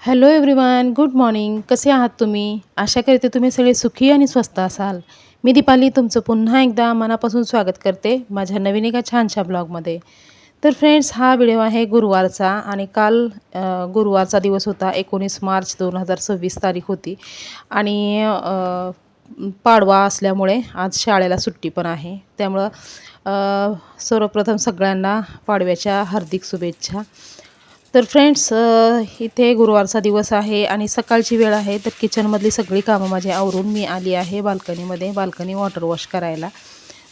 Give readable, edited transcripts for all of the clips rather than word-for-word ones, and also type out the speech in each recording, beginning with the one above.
Hello everyone, good morning. कसे आहात तुम्ही? आशा करते तुम्ही सगळे सुखी आणि स्वस्त असाल. मी दीपाली तुमचं पुन्हा एकदा मनापासून स्वागत करते माझ्या नवीन एका छानशा ब्लॉगमध्ये. तर फ्रेंड्स, हा व्हिडिओ आहे गुरुवारचा आणि काल गुरुवारचा दिवस होता. 19 मार्च 2026 तारीख होती आणि पाडवा असल्यामुळे आज शाळेला सुट्टी पण आहे. त्यामुळं सर्वप्रथम सगळ्यांना पाडव्याच्या हार्दिक शुभेच्छा. तर फ्रेंड्स, इथे गुरुवारचा दिवस आहे आणि सकाळची वेळ आहे. तर किचनमधली सगळी कामं माझी आवरून मी आली आहे बाल्कनीमध्ये, बाल्कनी वॉटर वॉश करायला.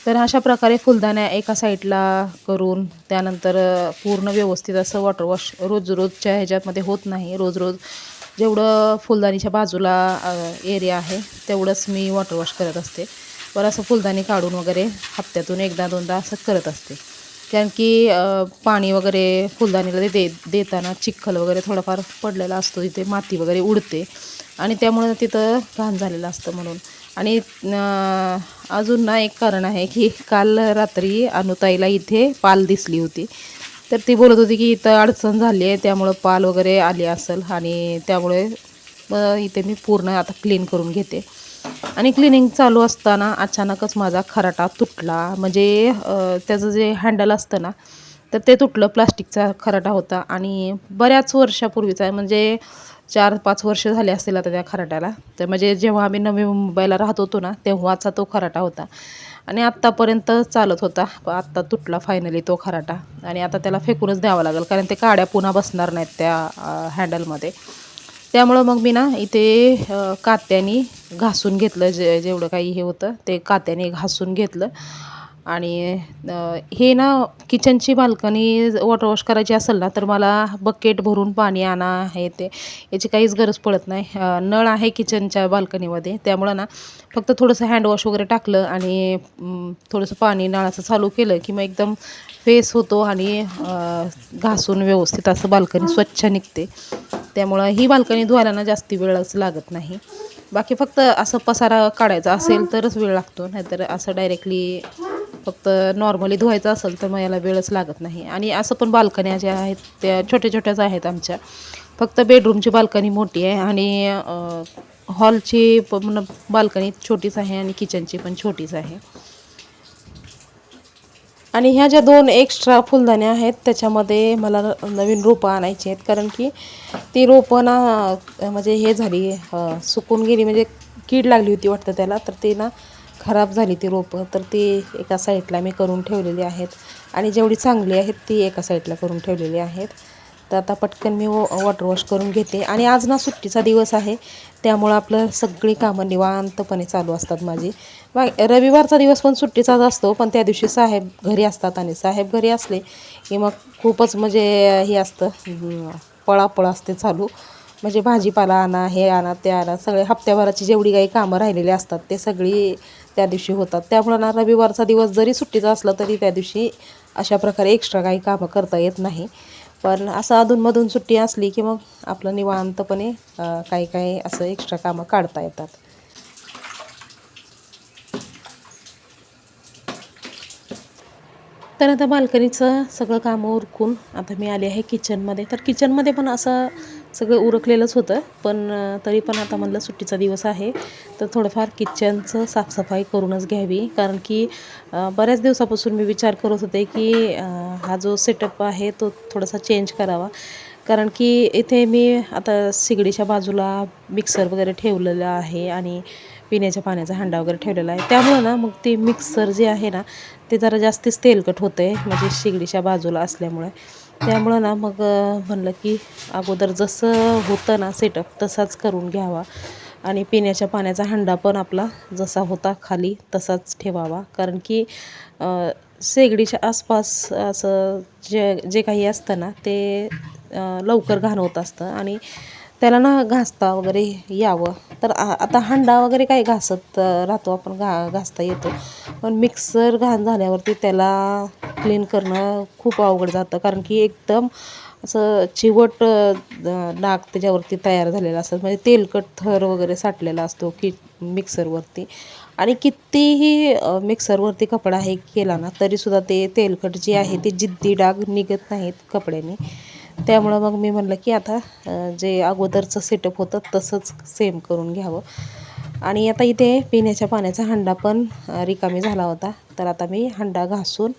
तर अशा प्रकारे फुलदाण्या एका साईडला करून त्यानंतर पूर्ण व्यवस्थित असं वॉटर वॉश रोज रोजच्या ह्याच्यामध्ये होत नाही. रोज रोज जेवढं फुलदाणीच्या बाजूला एरिया आहे तेवढंच मी वॉटर वॉश करत असते. बरं, असं फुलदाणी काढून वगैरे हप्त्यातून एकदा दोनदा असं करत असते. कारण की पाणी वगैरे फुलदाणीला देताना चिखल वगैरे थोडाफार पडलेला असतो, तिथे माती वगैरे उडते आणि त्यामुळं तिथं घाण झालेलं असतं म्हणून. आणि अजून ना एक कारण आहे की काल रात्री अनुताईला इथे पाल दिसली होती. तर ती बोलत होती की इथं अडचण झाली आहे, त्यामुळं पाल वगैरे आली असेल आणि त्यामुळे इथे मी पूर्ण आता क्लीन करून घेते. आणि क्लिनिंग चालू असताना अचानकच माझा खराटा तुटला. म्हणजे त्याचं जे हँडल असतं ना, तर ते तुटलं. प्लास्टिकचा खराटा होता आणि बऱ्याच वर्षापूर्वीचा आहे, म्हणजे 4-5 वर्ष झाले असतील आता त्या खराट्याला. तर म्हणजे जेव्हा आम्ही नवी मुंबईला राहत होतो ना, तेव्हाचा तो खराटा होता आणि आत्तापर्यंत चालत होता. पण आत्ता तुटला फायनली तो खराटा आणि आता त्याला फेकूनच द्यावा लागेल, कारण ते काड्या पुन्हा बसणार नाहीत त्या हँडलमध्ये. त्यामुळं मग मी ना इथे कात्याने घासून घेतलं, जेवढं काही हे होतं ते कात्याने घासून घेतलं. आणि हे ना किचनची बाल्कनी वॉटर वॉश करायची असेल ना, तर मला बकेट भरून पाणी आणा हे ते याची काहीच गरज पडत नाही. नळ आहे किचनच्या बाल्कनीमध्ये, त्यामुळं ना फक्त थोडंसं हँडवॉश वगैरे टाकलं आणि थोडंसं पाणी नळाचं चालू केलं की मग एकदम फेस होतो आणि घासून व्यवस्थित असं बाल्कनी स्वच्छ निघते. त्यामुळं ही बाल्कनी धुवायला ना जास्ती वेळच लागत नाही. बाकी फक्त असं पसारा काढायचा असेल तरच वेळ लागतो, नाहीतर असं डायरेक्टली फक्त नॉर्मली धुवायचं असेल तर मग याला वेळच लागत नाही. आणि असं पण बाल्कन्या ज्या आहेत त्या छोट्या छोट्याच आहेत आमच्या. फक्त बेडरूमची बाल्कनी मोठी आहे आणि हॉलची पण बाल्कनी छोटीच आहे आणि किचनची पण छोटीच आहे. आणि ह्या ज्या 2 एक्स्ट्रा फुलदाण्या आहेत त्याच्यामध्ये मला नवीन रोपं आणायची आहेत, कारण की ती रोपं ना म्हणजे हे झाली, सुकून गेली, म्हणजे कीड लागली होती वाटतं त्याला. तर ती ना खराब झाली ती रोपं. तर ती एका साईडला मी करून ठेवलेली आहेत आणि जेवढी चांगली आहेत ती एका साईडला करून ठेवलेली आहेत. तर आता पटकन मी वॉटर वॉश करून घेते. आणि आज ना सुट्टीचा दिवस आहे, त्यामुळं आपलं सगळी कामं निवांतपणे चालू असतात माझी. रविवारचा दिवस पण सुट्टीचाच असतो, पण त्या दिवशी साहेब घरी असतात आणि साहेब घरी असले की मग खूपच म्हणजे हे असतं, पळापळ असते चालू. म्हणजे भाजीपाला आणा, हे आणा, ते आणा, सगळे हप्त्याभराची जेवढी काही कामं राहिलेली असतात ते सगळी त्या दिवशी होतात. त्यामुळं ना रविवारचा दिवस जरी सुट्टीचा असला तरी त्या दिवशी अशा प्रकारे एक्स्ट्रा काही कामं करता येत नाही. पण असं अधूनमधून सुट्टी असली की मग आपलं निवांतपणे काही काही असं एक्स्ट्रा कामं काढता येतात. तर आता बाल्कनीचं सगळं कामं उरकून आता मी आले आहे किचनमध्ये. तर किचनमध्ये पण असं सगळं उरकलेलंच होतं, पण तरी पण आता म्हणलं सुट्टीचा दिवस आहे तर थोडंफार किचनचं साफसफाई करूनच घ्यावी. कारण की बऱ्याच दिवसापासून मी विचार करत होते की हा जो सेटअप आहे तो थोडासा चेंज करावा. कारण की इथे मी आता सिगडीच्या बाजूला मिक्सर वगैरे ठेवलेलं आहे आणि पिण्याच्या पाण्याचा हंडा वगैरे ठेवलेला आहे. त्यामुळं ना मग ते मिक्सर जे आहे ना ते जरा जास्तीच तेलकट होतं आहे, म्हणजे शिगडीच्या बाजूला असल्यामुळे. त्यामुळं ना मग म्हणलं की अगोदर जसं होतं ना सेटअप तसाच करून घ्यावा आणि पिण्याच्या पाण्याचा हंडा पण आपला जसा होता खाली तसाच ठेवावा. कारण की शेगडीच्या आसपास असं जे जे काही असतं ना ते लवकर घाण होत असतं आणि त्याला ना घासता वगैरे यावं. तर आता हंडा वगैरे काही घासत राहतो आपण, घासता येतो, पण मिक्सर घाण झाल्यावरती त्याला क्लीन करणं खूप अवघड जातं. कारण की एकदम असं चिवट डाग त्याच्यावरती तयार झालेला असतात, म्हणजे तेलकट थर वगैरे साठलेला असतो की मिक्सरवरती. आणि कितीही मिक्सरवरती कपडा हे केला ना तरीसुद्धा ते तेलकट जे आहे ते जिद्दी डाग निघत नाहीत कपड्याने. त्यामुळं मग मी म्हणलं की आता जे अगोदरचं सेटअप होतं तसंच सेम करून घ्यावं. आणि आता इथे पिण्याच्या पाण्याचा हंडा पण रिकामी झाला होता. तर आता मी हंडा घासून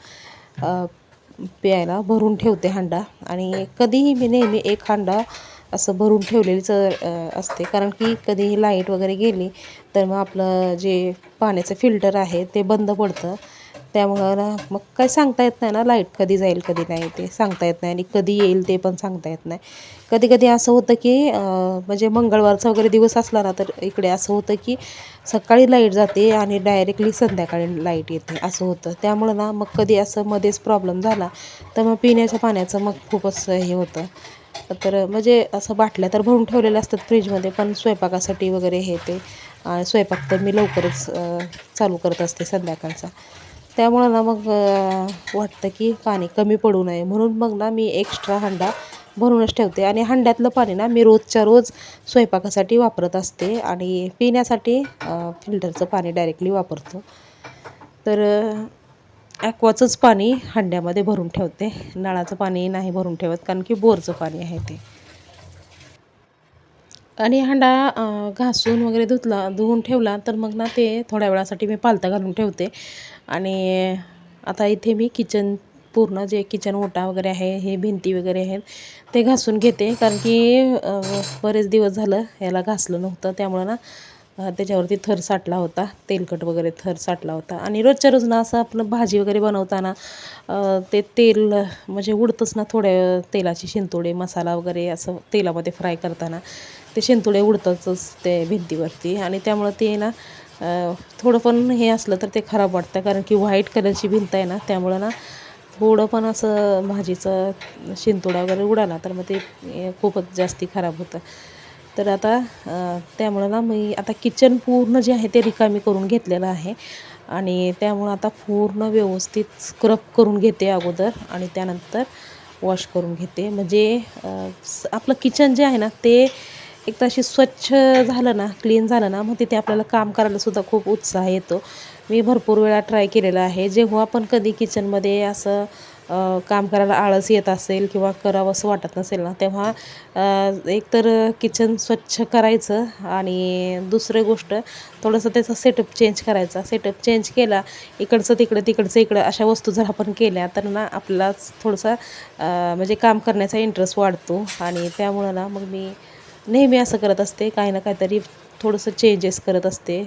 प्यायला भरून ठेवते हंडा. आणि कधीही मी नेहमी एक हंडा असं भरून ठेवलेलीच असते, कारण की कधीही लाईट वगैरे गेली तर मग आपलं जे पाण्याचं फिल्टर आहे ते बंद पडतं. त्यामुळं ना मग काही सांगता येत नाही ना, लाईट कधी जाईल कधी नाही ते सांगता येत नाही, आणि कधी येईल ते पण सांगता येत नाही. कधी कधी असं होतं की म्हणजे मंगळवारचा वगैरे दिवस असला ना, तर इकडे असं होतं की सकाळी लाईट जाते आणि डायरेक्टली संध्याकाळी लाईट येते असं होतं. त्यामुळं ना मग कधी असं मध्येच प्रॉब्लेम झाला तर मग पिण्याच्या पाण्याचं मग खूपच हे होतं. तर म्हणजे असं बाटल्या तर भरून ठेवलेल्या असतात फ्रीजमध्ये, पण स्वयंपाकासाठी वगैरे हे ते स्वयंपाक तर मी लवकरच चालू करत असते संध्याकाळचा. त्यामुळं ना मग वाटतं की पाणी कमी पडू नये, म्हणून मग ना मी एक्स्ट्रा हंडा भरूनच ठेवते. आणि हंड्यातलं पाणी ना मी रोजच्या रोज स्वयंपाकासाठी वापरत असते आणि पिण्यासाठी फिल्टरचं पाणी डायरेक्टली वापरतो. तर ॲक्वाचंच पाणी हंड्यामध्ये भरून ठेवते. नळाचं पाणी नाही भरून ठेवत, कारण की बोरचं पाणी आहे ते. आणि हंडा घासून वगैरे धुवून ठेवला तर मग ना ते थोड्या वेळासाठी मी पालथा घालून ठेवते. आणि आता इथे मी किचन पूर्ण जे किचन ओटा वगैरे आहे, हे भिंती वगैरे आहेत ते घासून घेते, कारण की बरेच दिवस झालं याला घासलं नव्हतं. त्यामुळं ना त्याच्यावरती थर साठला होता, तेलकट वगैरे थर साठला होता. आणि रोजच्या रोज ना असं आपलं भाजी वगैरे बनवताना ते तेल म्हणजे उडतंच ना, थोड्या तेलाची शिंतोडे मसाला वगैरे असं तेलामध्ये फ्राय करताना ते शिंतोडे उडतातच ते भिंतीवरती. आणि त्यामुळं ते ना थोडं पण हे असलं तर ते खराब वाटतं, कारण की व्हाईट कलरची भिंत आहे ना, त्यामुळं ना थोडं पण असं भाजीचं शिंतोडा वगैरे उडाला तर मग ते खूपच जास्ती खराब होतं. तर आता त्यामुळं ना मी आता किचन पूर्ण जे आहे ते रिकामी करून घेतलेलं आहे. आणि त्यामुळं आता पूर्ण व्यवस्थित स्क्रब करून घेते अगोदर, आणि त्यानंतर वॉश करून घेते. म्हणजे आपलं किचन जे आहे ना ते एकदा अशी स्वच्छ झालं ना, क्लीन झालं ना, मग तिथे आपल्याला काम करायला सुद्धा खूप उत्साह येतो. मी भरपूर वेळा ट्राय केलेलं आहे. जेव्हा पण कधी किचनमध्ये असं काम करायला आळस येत असेल किंवा करावंसं वाटत नसेल ना, तेव्हा एकतर किचन स्वच्छ करायचं, आणि दुसरी गोष्ट थोडंसं त्याचा सेटअप चेंज करायचा. सेटअप चेंज केला, इकडचं तिकडं, तिकडचं इकडं अशा वस्तू जर आपण केल्या तर ना आपलाच थोडंसं म्हणजे काम करण्याचा इंटरेस्ट वाढतो. आणि त्यामुळं ना मग मी नेहमी असं करत असते, काही ना काहीतरी थोडंसं चेंजेस करत असते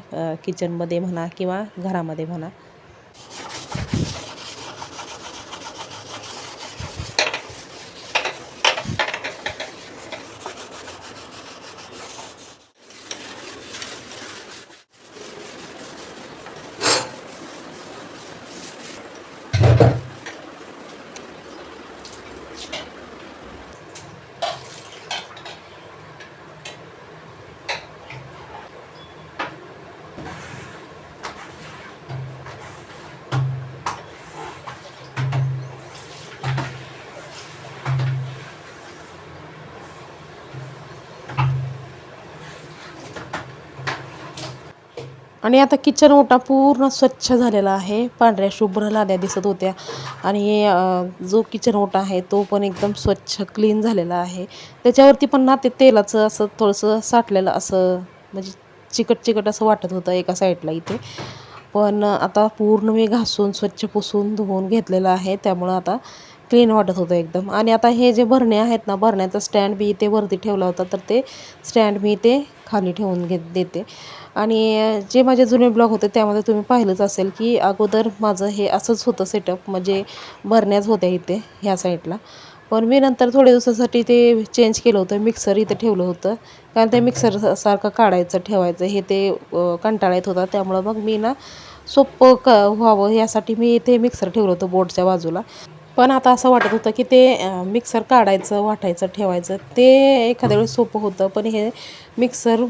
किचनमध्ये म्हणा किंवा घरामध्ये म्हणा. आणि आता किचन ओटा पूर्ण स्वच्छ झालेला आहे. पांढऱ्या शुभ्र लाद्या दिसत होत्या. आणि जो किचन ओटा आहे तो पण एकदम स्वच्छ क्लीन झालेला आहे. त्याच्यावरती पण ना ते तेलाचं असं थोडंसं साठलेलं असं, म्हणजे चिकट चिकट असं वाटत होतं एका साईडला इथे. पण आता पूर्ण मी घासून स्वच्छ पुसून धुवून घेतलेलं आहे, त्यामुळं आता क्लीन वाटत होतं एकदम. आणि आता हे जे भरणे आहेत ना, भरण्याचा स्टँड मी इथे वरती ठेवला होता, तर ते स्टँड मी इथे खाली ठेवून देते. आणि जे माझे जुने ब्लॉग होते त्यामध्ये तुम्ही पाहिलंच असेल की अगोदर माझं हे असंच होतं सेटअप, म्हणजे भरण्याच होत्या इथे ह्या साईडला. पण मी नंतर थोड्या दिवसासाठी ते चेंज केलं होतं, मिक्सर इथे ठेवलं होतं. कारण ते मिक्सर सारखं काढायचं ठेवायचं हे ते कंटाळा येत होता. त्यामुळं मग मी ना सोपं व्हावं यासाठी मी इथे मिक्सर ठेवलं होतं बोर्डच्या बाजूला. पण आता असं वाटत होतं की ते मिक्सर काढायचं, वाटायचं, ठेवायचं ते एखाद्या वेळेस सोपं होतं. पण हे मिक्सर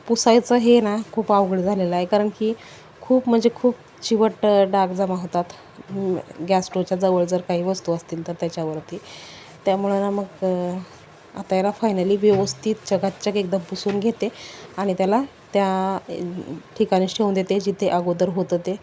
पुसायचं हे ना खूप अवघड झालेलं आहे, कारण की खूप म्हणजे खूप चिवट डाग जमा होतात गॅस स्टोवच्या जवळ जर काही वस्तू असतील तर त्याच्यावरती. त्यामुळं ना मग आता याला फायनली व्यवस्थित चकाचक एकदम पुसून घेते, आणि त्याला त्या ठिकाणीच ठेवून देते जिथे अगोदर होतं ते.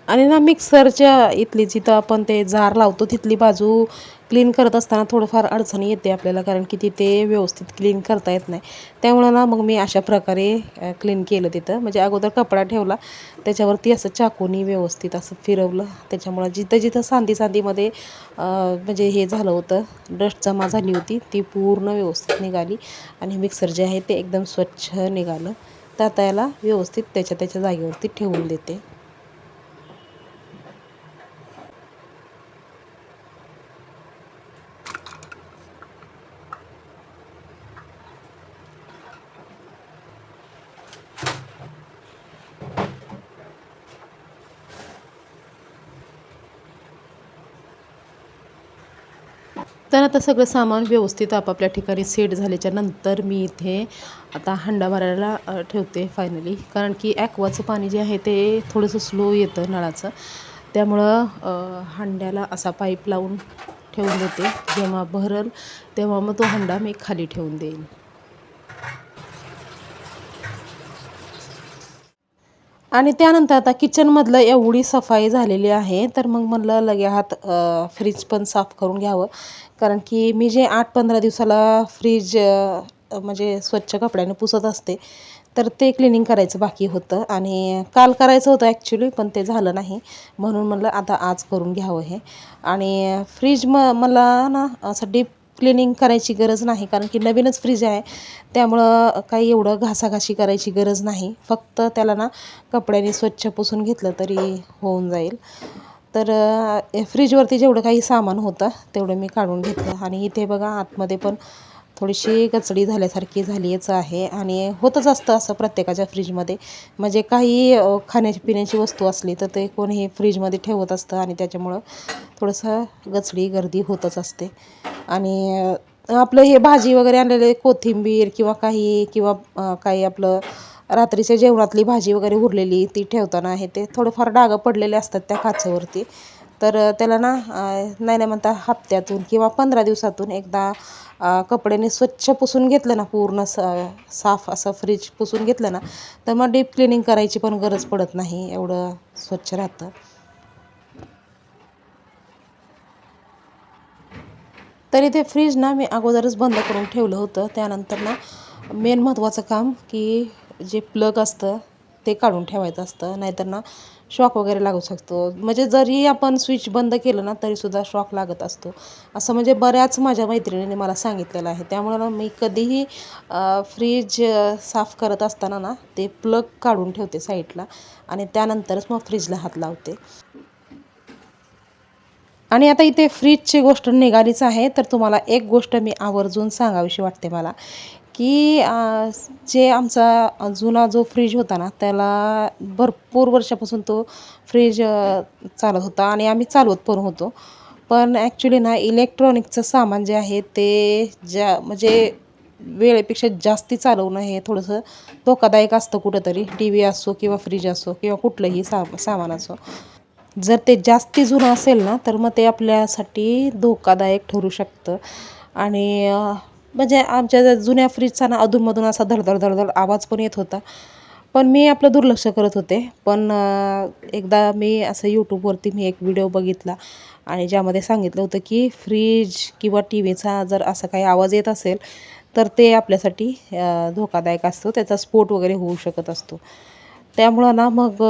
आणि ना मिक्सरच्या इथली जिथं आपण ते जार लावतो तिथली बाजू क्लीन करत असताना थोडंफार अडचणी येते आपल्याला, कारण की तिथे व्यवस्थित क्लीन करता येत नाही. त्यामुळं ना मग मी अशा प्रकारे क्लीन केलं तिथं. म्हणजे अगोदर कपडा ठेवला, त्याच्यावरती असं चाकूनी व्यवस्थित असं फिरवलं. त्याच्यामुळं जिथं जिथं सांधीमध्ये म्हणजे हे झालं होतं, डस्ट जमा झाली होती, ती पूर्ण व्यवस्थित निघाली आणि मिक्सर जे आहे ते एकदम स्वच्छ निघालं. तर आता याला व्यवस्थित त्याच्या त्याच्या जागेवरती ठेवून देते. तर आता सगळं सामान व्यवस्थित आपापल्या ठिकाणी सेट झाल्याच्या नंतर मी इथे आता हंडा भरायला ठेवते फायनली. कारण की ॲक्वाचं पाणी जे आहे ते थोडंसं स्लो येतं नळाचं. त्यामुळं हंड्याला असा पाईप लावून ठेवून देते. जेव्हा भरल तेव्हा मग तो हंडा मी खाली ठेवून देईन. आणि त्यानंतर आता किचनमधलं एवढी सफाई झालेली आहे, तर मग म्हणलं लगे हात फ्रीज पण साफ करून घ्यावं. कारण की मी जे 8-15 दिवसाला फ्रीज म्हणजे स्वच्छ कपड्याने पुसत असते, तर ते क्लिनिंग करायचं बाकी होतं आणि काल करायचं होतं ॲक्च्युली, पण ते झालं नाही. म्हणून म्हणलं आता आज करून घ्यावं हे. आणि फ्रीज मला ना असं डीप क्लिनिंग करायची गरज नाही, कारण की नवीनच फ्रीज आहे. त्यामुळं काही एवढं घासाघाशी करायची गरज नाही. फक्त त्याला ना कपड्याने स्वच्छ पुसून घेतलं तरी होऊन जाईल. तर फ्रीजवरती जेवढं काही सामान होतं तेवढं मी काढून घेतलं आणि इथे बघा आतमध्ये पण थोडीशी कचडी झाल्यासारखी झालीच आहे. आणि होतच असतं असं प्रत्येकाच्या फ्रीजमध्ये. म्हणजे काही खाण्याची पिण्याची वस्तू असली तर ते कोणीही फ्रीजमध्ये ठेवत असतं आणि त्याच्यामुळं थोडंसं गचडी गर्दी होतच असते. आणि आपलं हे भाजी वगैरे आणलेले कोथिंबीर किंवा काही आपलं रात्रीच्या जेवणातली भाजी वगैरे उरलेली ती ठेवताना आहे ते थोडंफार डागं पडलेले असतात त्या काचेवरती. तर त्याला ना नाही नाही म्हणता हप्त्यातून किंवा 15 दिवसातून एकदा कपड्याने स्वच्छ पुसून घेतलं ना, पूर्ण साफ असं फ्रीज पुसून घेतलं ना, तर मग डीप क्लिनिंग करायची पण गरज पडत नाही, एवढं स्वच्छ राहतं. तरी ते फ्रीज ना मी अगोदरच बंद करून ठेवलं होतं. त्यानंतर ना मेन महत्त्वाचं काम की जे प्लग असतं ते काढून ठेवायचं असतं, नाहीतर ना शॉक वगैरे लागू शकतो. म्हणजे जरी आपण स्विच बंद केलं ना तरीसुद्धा शॉक लागत असतो, असं म्हणजे बऱ्याच माझ्या मैत्रिणींनी मला सांगितलेलं आहे. त्यामुळं ना मी कधीही फ्रीज साफ करत असताना ना ते प्लग काढून ठेवते साईडला आणि त्यानंतरच मग फ्रीजला हात लावते. आणि आता इथे फ्रीजची गोष्ट निघालीच आहे, तर तुम्हाला एक गोष्ट मी आवर्जून सांगावीशी वाटते मला, की जे आमचा जुना जो फ्रीज होता ना, त्याला भरपूर वर्षापासून तो फ्रीज चालत होता आणि आम्ही चालवत पण होतो. पण ॲक्च्युली ना इलेक्ट्रॉनिकचं सामान जे आहे ते म्हणजे वेळेपेक्षा जास्ती चालवणं हे थोडंसं धोकादायक असतं कुठंतरी. टी व्ही असो किंवा फ्रीज असो किंवा कुठलंही सामान असो. जर ते जास्ती जुनं असेल ना, तर मग ते आपल्यासाठी धोकादायक ठरू शकतं. आणि म्हणजे आमच्या ज्या जुन्या फ्रीजचा ना अधूनमधून असा धड-धड, धड-धड आवाज पण येत होता. पण मी आपलं दुर्लक्ष करत होते. पण एकदा मी असं YouTubeवरती मी एक व्हिडिओ बघितला आणि ज्यामध्ये सांगितलं होतं, की फ्रीज किंवा टी व्हीचा जर असा काही आवाज येत असेल, तर ते आपल्यासाठी धोकादायक असतो. त्याचा स्फोट वगैरे होऊ शकत असतो. त्यामुळं ना मग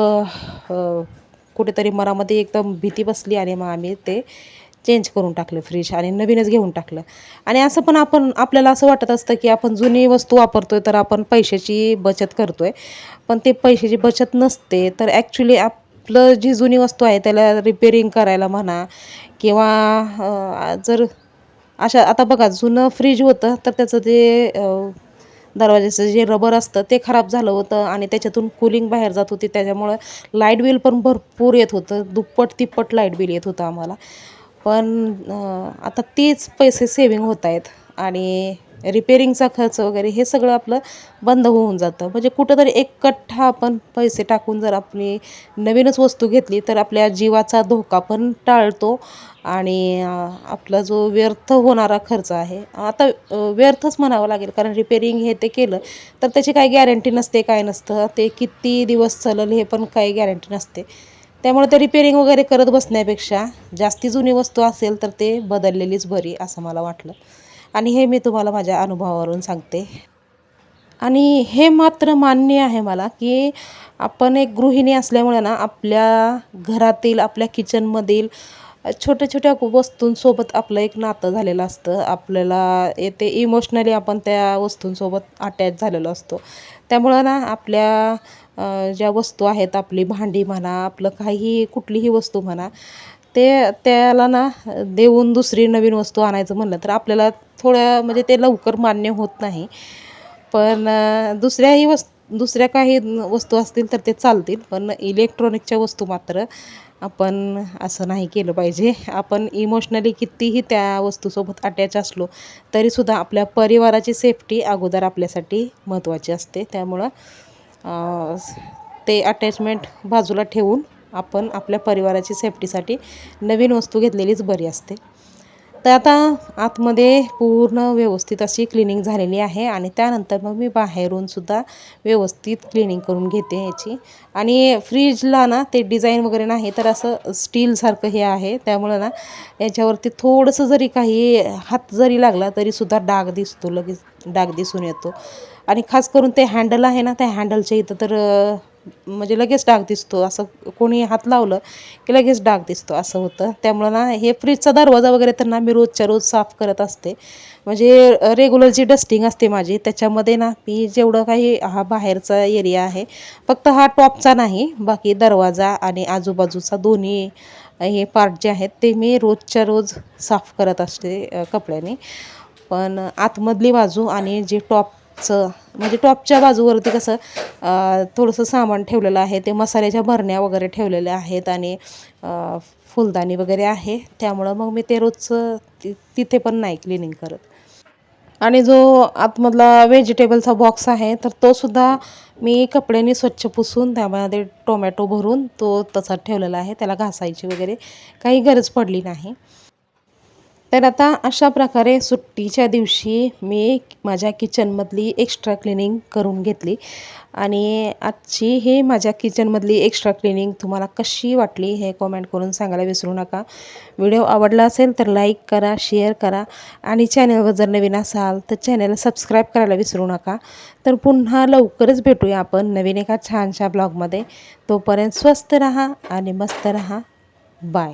कुठेतरी मनामध्ये एकदम भीती बसली आणि मग आम्ही ते चेंज करून टाकलं फ्रीज आणि नवीनच घेऊन टाकलं. आणि असं पण आपल्याला असं वाटत असतं, की आपण जुनी वस्तू वापरतोय तर आपण पैशाची बचत करतोय. पण ते पैशाची बचत नसते. तर ॲक्च्युली आपलं जी जुनी वस्तू आहे त्याला रिपेअरिंग करायला म्हणा किंवा जर अशा आता बघा जुनं फ्रीज होतं तर त्याचं जे दरवाजाचं जे रबर असतं ते खराब झालं होतं आणि त्याच्यातून कूलिंग बाहेर जात होती. त्याच्यामुळं लाईट बिल पण भरपूर येत होतं. दुप्पट-तिप्पट लाईट बिल येत होतं आम्हाला. पण आता तेच पैसे सेव्हिंग होत आहेत आणि रिपेअरिंगचा खर्च वगैरे हे सगळं आपलं बंद होऊन जातं. म्हणजे कुठेतरी एकट्ठा आपण पैसे टाकून जर आपली नवीनच वस्तू घेतली तर आपल्या जीवाचा धोका पण टाळतो आणि आपला जो व्यर्थ होणारा खर्च आहे, आता व्यर्थच म्हणावं लागेल, कारण रिपेअरिंग हे ते केलं तर त्याची काही गॅरंटी नसते, काय नसतं. ते किती दिवस चालेल हे पण काही गॅरंटी नसते. त्यामुळे ते रिपेअरिंग वगैरे करत बसण्यापेक्षा जास्ती जुनी वस्तू असेल तर ते बदललेलीच बरी असं मला वाटलं. आणि हे मी तुम्हाला माझ्या अनुभवावरून सांगते. आणि हे मात्र मान्य आहे मला, की आपण एक गृहिणी असल्यामुळे ना आपल्या घरातील, आपल्या किचनमधील छोट्या-छोट्या वस्तूंसोबत आपलं एक नातं झालेलं असतं. आपल्याला ते इमोशनली आपण त्या वस्तूंसोबत अटॅच झालेलो असतो. त्यामुळं ना आपल्या ज्या वस्तू आहेत, आपली भांडी म्हणा, आपलं काही कुठलीही वस्तू म्हणा, त्याला ना देऊन दुसरी नवीन वस्तू आणायचं म्हणलं तर आपल्याला थोड्या म्हणजे ते लवकर मान्य होत नाही. पण दुसऱ्या काही वस्तू असतील तर ते चालतील. पण इलेक्ट्रॉनिकच्या वस्तू मात्र आपण असं नाही केलं पाहिजे. आपण इमोशनली कितीही त्या वस्तूसोबत अटॅच असलो, तरीसुद्धा आपल्या परिवाराची सेफ्टी अगोदर आपल्यासाठी महत्त्वाची असते. त्यामुळं अ, ते अटॅचमेंट बाजूला ठेवून आपण आपल्या परिवाराची सेफ्टीसाठी नवीन वस्तू घेतलेलीच बरी असते. तर आता आतमध्ये पूर्ण व्यवस्थित अशी क्लिनिंग झालेली आहे आणि त्यानंतर मग मी बाहेरून सुद्धा व्यवस्थित क्लिनिंग करून घेते याची. आणि फ्रीजला ना ते डिझाईन वगैरे नाही तर असं स्टीलसारखं हे आहे. त्यामुळं ना याच्यावरती थोडंसं जरी काही हात जरी लागला तरीसुद्धा डाग दिसतो, लगेच डाग दिसून येतो. आणि खास करून ते हँडल आहे ना, त्या हँडलच्या इथं तर म्हणजे लगेच डाग दिसतो. असं कोणी हात लावलं की लगेच डाग दिसतो असं होतं. त्यामुळं ना हे फ्रीजचा दरवाजा वगैरे तर ना मी रोजच्या रोज साफ करत असते. म्हणजे रेग्युलर जी डस्टिंग असते माझी त्याच्यामध्ये ना मी जेवढं काही हा बाहेरचा एरिया आहे, फक्त हा टॉपचा नाही, बाकी दरवाजा आणि आजूबाजूचा दोन्ही हे पार्ट जे आहेत ते मी रोजच्या रोज साफ करत असते कपड्याने. पण आतमधली बाजू आणि जे टॉपचं म्हणजे टॉपच्या बाजूवरती कसं थोडंसं सामान ठेवलेलं आहे. ते मसाल्याच्या भरण्या वगैरे ठेवलेल्या आहेत आणि फुलदाणी वगैरे आहे. त्यामुळं मग मी ते रोजचं तिथे पण नाही क्लिनिंग करत. आणि जो आतमधला व्हेजिटेबलचा बॉक्स आहे, तर तो सुद्धा मी कपड्याने स्वच्छ पुसून त्यामध्ये टोमॅटो भरून तो तसाच ठेवलेला आहे. त्याला घासायची वगैरे काही गरज पडली नाही. तर आता अशा प्रकारे सुट्टीच्या दिवशी मी माझ्या किचनमधली एक्स्ट्रा क्लिनिंग करून घेतली. आणि आजची ही माझ्या किचनमधली एक्स्ट्रा क्लिनिंग तुम्हाला कशी वाटली हे कमेंट करून सांगायला विसरू नका. व्हिडिओ आवडला असेल तर लाईक करा, शेअर करा आणि चॅनलवर जर नवीन असाल तर चॅनलला सबस्क्राईब करायला विसरू नका. तर पुन्हा लवकरच भेटूया आपण नवीन एका छानशा ब्लॉगमध्ये. तोपर्यंत स्वस्त रहा आणि मस्त रहा. बाय.